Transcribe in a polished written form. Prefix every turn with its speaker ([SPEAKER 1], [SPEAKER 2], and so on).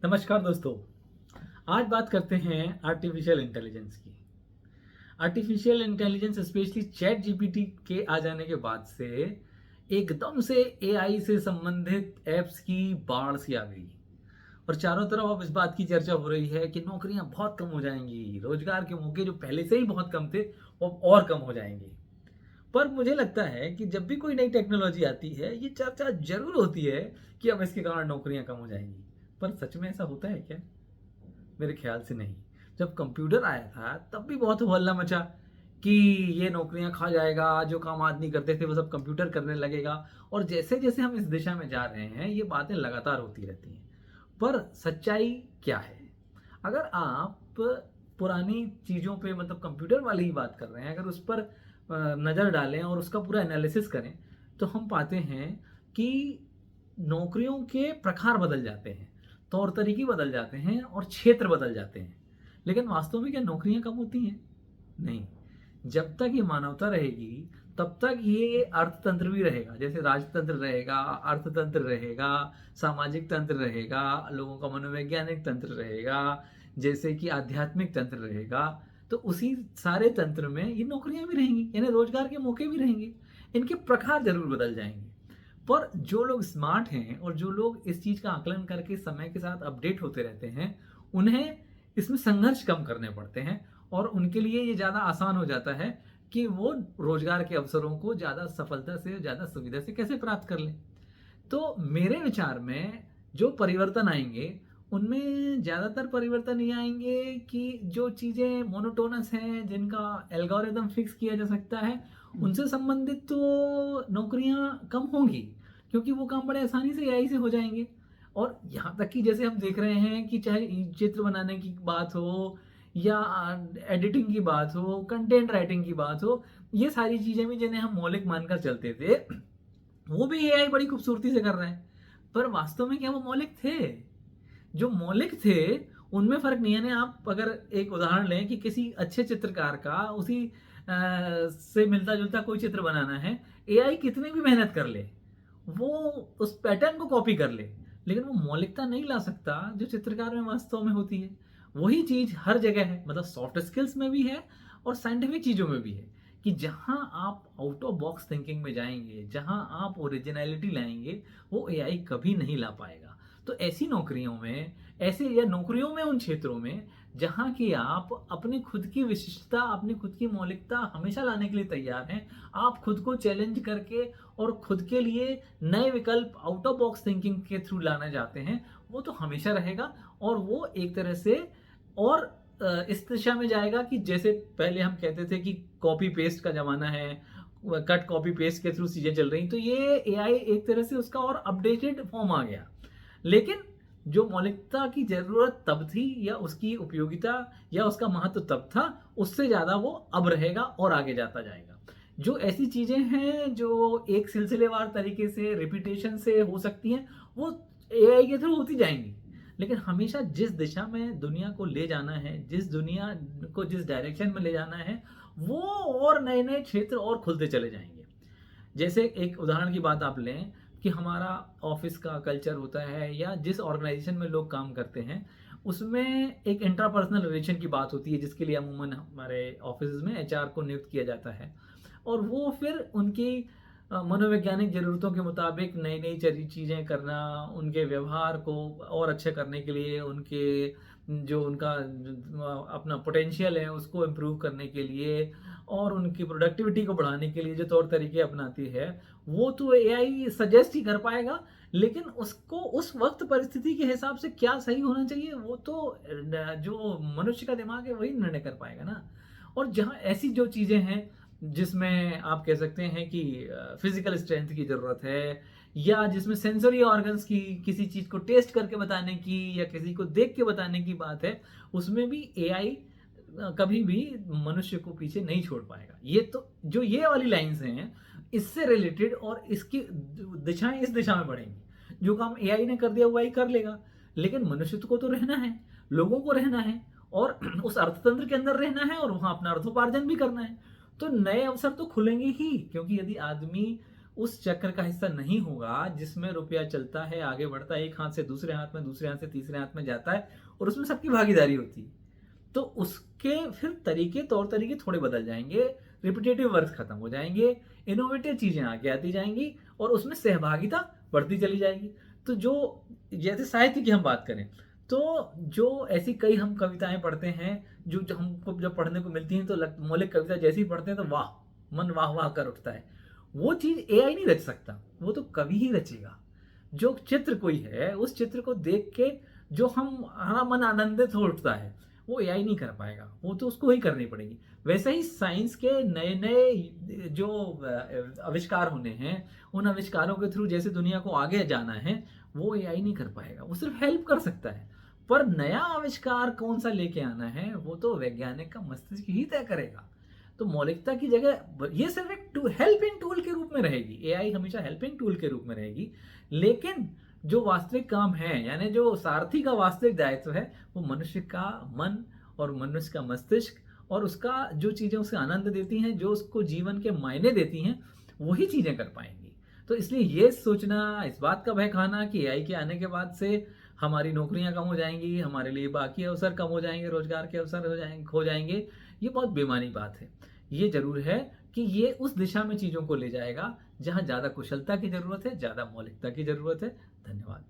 [SPEAKER 1] नमस्कार दोस्तों। आज बात करते हैं आर्टिफिशियल इंटेलिजेंस की। Artificial intelligence specially chat GPT के आ जाने के बाद से एकदम से एआई से संबंधित ऐप्स की बाढ़ सी आ गई और चारों तरफ अब इस बात की चर्चा हो रही है कि नौकरियां बहुत कम हो जाएंगी, रोजगार के मौके जो पहले से ही बहुत कम थे वो अब और कम हो जाएंगे। पर मुझे लगता है कि जब भी कोई नई टेक्नोलॉजी आती है ये चर्चा जरूर होती है कि अब इसके कारण नौकरियां कम हो जाएंगी। पर सच में ऐसा होता है क्या? मेरे ख्याल से नहीं। जब कंप्यूटर आया था तब भी बहुत हल्ला मचा कि ये नौकरियां खा जाएगा, जो काम आदमी करते थे वो सब कंप्यूटर करने लगेगा। और जैसे जैसे हम इस दिशा में जा रहे हैं ये बातें लगातार होती रहती हैं। पर सच्चाई क्या है? अगर आप पुरानी चीज़ों पे मतलब कंप्यूटर वाली ही बात कर रहे हैं, अगर उस पर नज़र डालें और उसका पूरा एनालिसिस करें तो हम पाते हैं कि नौकरियों के प्रकार बदल जाते हैं, तौर तरीके बदल जाते हैं और क्षेत्र बदल जाते हैं। लेकिन वास्तव में क्या नौकरियां कम होती हैं? नहीं। जब तक ये मानवता रहेगी तब तक ये अर्थतंत्र भी रहेगा। जैसे राजतंत्र रहेगा, अर्थतंत्र रहेगा, सामाजिक तंत्र रहेगा, लोगों का मनोवैज्ञानिक तंत्र रहेगा, जैसे कि आध्यात्मिक तंत्र रहेगा। तो उसी सारे तंत्र में ये नौकरियां भी रहेंगी, यानी रोजगार के मौके भी रहेंगे। इनके प्रकार जरूर बदल जाएंगे। पर जो लोग स्मार्ट हैं और जो लोग इस चीज का आकलन करके समय के साथ अपडेट होते रहते हैं, उन्हें इसमें संघर्ष कम करने पड़ते हैं और उनके लिए ये ज्यादा आसान हो जाता है कि वो रोजगार के अवसरों को ज्यादा सफलता से, ज्यादा सुविधा से कैसे प्राप्त कर लें। तो मेरे विचार में जो परिवर्तन आएंगे उनमें ज़्यादातर परिवर्तन ये आएंगे कि जो चीज़ें मोनोटोनस हैं, जिनका एल्गोरिदम फिक्स किया जा सकता है, उनसे संबंधित तो नौकरियां कम होंगी, क्योंकि वो काम बड़े आसानी से एआई से हो जाएंगे। और यहाँ तक कि जैसे हम देख रहे हैं कि चाहे चित्र बनाने की बात हो या एडिटिंग की बात हो, कंटेंट राइटिंग की बात हो, ये सारी चीज़ें भी जिन्हें हम मौलिक मानकर चलते थे वो भी एआई बड़ी खूबसूरती से कर रहे हैं। पर वास्तव में क्या वो मौलिक थे? जो मौलिक थे उनमें फर्क नहीं है ना। आप अगर एक उदाहरण लें कि किसी अच्छे चित्रकार का उसी से मिलता जुलता कोई चित्र बनाना है, एआई कितनी भी मेहनत कर ले, वो उस पैटर्न को कॉपी कर ले, लेकिन वो मौलिकता नहीं ला सकता जो चित्रकार में वास्तव में होती है। वही चीज हर जगह है, मतलब सॉफ्ट स्किल्स में भी है और साइंटिफिक चीजों में भी है कि जहां आप आउट ऑफ बॉक्स थिंकिंग में जाएंगे, जहां आप ओरिजिनलिटी लाएंगे, वो एआई कभी नहीं ला पाएगा। तो ऐसी नौकरियों में, ऐसे या नौकरियों में, उन क्षेत्रों में जहां कि आप अपनी खुद की विशिष्टता, अपनी खुद की मौलिकता हमेशा लाने के लिए तैयार हैं, आप खुद को चैलेंज करके और खुद के लिए नए विकल्प आउट ऑफ बॉक्स थिंकिंग के थ्रू लाना चाहते हैं, वो तो हमेशा रहेगा। और वो एक तरह से और इस दिशा में जाएगा कि जैसे पहले हम कहते थे कि कॉपी पेस्ट का जमाना है, कट कॉपी पेस्ट के थ्रू चीजें चल रही, तो ये एआई एक तरह से उसका और अपडेटेड फॉर्म आ गया। लेकिन जो मौलिकता की जरूरत तब थी या उसकी उपयोगिता या उसका महत्व तब था, उससे ज्यादा वो अब रहेगा और आगे जाता जाएगा। जो ऐसी चीजें हैं जो एक सिलसिलेवार तरीके से रिपीटेशन से हो सकती हैं, वो एआई के थ्रू होती जाएंगी। लेकिन हमेशा जिस दिशा में दुनिया को ले जाना है, जिस दुनिया को जिस डायरेक्शन में ले जाना है, वो और नए नए क्षेत्र और खुलते चले जाएंगे। जैसे एक उदाहरण की बात आप लें कि हमारा ऑफिस का कल्चर होता है या जिस ऑर्गेनाइजेशन में लोग काम करते हैं, उसमें एक इंट्रापर्सनल रिलेशन की बात होती है, जिसके लिए अमूमन हमारे ऑफिस में एचआर को नियुक्त किया जाता है। और वो फिर उनकी मनोवैज्ञानिक ज़रूरतों के मुताबिक नई नई चीज़ें करना, उनके व्यवहार को और अच्छा करने के लिए, उनके जो उनका अपना पोटेंशियल है उसको इम्प्रूव करने के लिए और उनकी प्रोडक्टिविटी को बढ़ाने के लिए जो तौर तरीके अपनाती है, वो तो एआई सजेस्ट ही कर पाएगा। लेकिन उसको उस वक्त परिस्थिति के हिसाब से क्या सही होना चाहिए, वो तो जो मनुष्य का दिमाग है वही निर्णय कर पाएगा ना। और जहाँ ऐसी जो चीज़ें हैं जिसमें आप कह सकते हैं कि फिजिकल स्ट्रेंथ की ज़रूरत है, या जिसमें सेंसरी ऑर्गन्स की किसी चीज़ को टेस्ट करके बताने की या किसी को देख के बताने की बात है, उसमें भी एआई कभी भी मनुष्य को पीछे नहीं छोड़ पाएगा। ये तो जो ये वाली लाइंस हैं इससे रिलेटेड और इसकी दिशाएं इस दिशा में बढ़ेंगी। जो काम एआई ने कर दिया वो एआई कर लेगा, लेकिन मनुष्य को तो रहना है, लोगों को रहना है और उस अर्थतंत्र के अंदर रहना है और वहां अपना अर्थोपार्जन भी करना है। तो नए अवसर तो खुलेंगे ही, क्योंकि यदि आदमी उस चक्र का हिस्सा नहीं होगा जिसमें रुपया चलता है, आगे बढ़ता है, एक हाथ से दूसरे हाथ में, दूसरे हाथ से तीसरे हाथ में जाता है और उसमें सबकी भागीदारी होती है, तो उसके फिर तौर तरीके थोड़े बदल जाएंगे, रिपीटेटिव वर्क खत्म हो जाएंगे, इनोवेटिव चीजें आगे आती जाएंगी और उसमें सहभागिता बढ़ती चली जाएगी। तो जो जैसे साहित्य की हम बात करें, तो जो ऐसी कई हम कविताएं पढ़ते हैं जो हमको जब पढ़ने को मिलती हैं तो मौलिक कविता जैसे ही पढ़ते हैं तो वाह, मन वाह वाह कर उठता है। वो चीज एआई नहीं रच सकता, वो तो कवि ही रचेगा। जो चित्र कोई है उस चित्र को देख के जो हमारा मन आनंदित हो उठता है, वो एआई नहीं कर पाएगा, वो तो उसको ही करनी पड़ेगी। वैसे ही साइंस के नए नए जो आविष्कार होने हैं, उन आविष्कारों के थ्रू जैसे दुनिया को आगे जाना है, वो एआई नहीं कर पाएगा, वो सिर्फ हेल्प कर सकता है। पर नया आविष्कार कौन सा लेके आना है वो तो वैज्ञानिक का मस्तिष्क ही तय करेगा। तो मौलिकता की जगह ये सिर्फ एक हेल्पिंग टूल के रूप में रहेगी, एआई हमेशा हेल्पिंग टूल के रूप में रहेगी। लेकिन जो वास्तविक काम है, यानी जो सारथी का वास्तविक दायित्व है, वो मनुष्य का मन और मनुष्य का मस्तिष्क और उसका जो चीजें उसे आनंद देती हैं, जो उसको जीवन के मायने देती हैं, वही चीजें कर पाएंगी। तो इसलिए ये सोचना, इस बात का भय खाना कि एआई के आने के बाद से हमारी नौकरियां कम हो जाएंगी, हमारे लिए बाकी अवसर कम हो जाएंगे, रोजगार के अवसर खो जाएंगे, ये बहुत बेमानी बात है। ये जरूर है कि ये उस दिशा में चीजों को ले जाएगा जहां ज्यादा कुशलता की जरूरत है, ज्यादा मौलिकता की जरूरत है। धन्यवाद।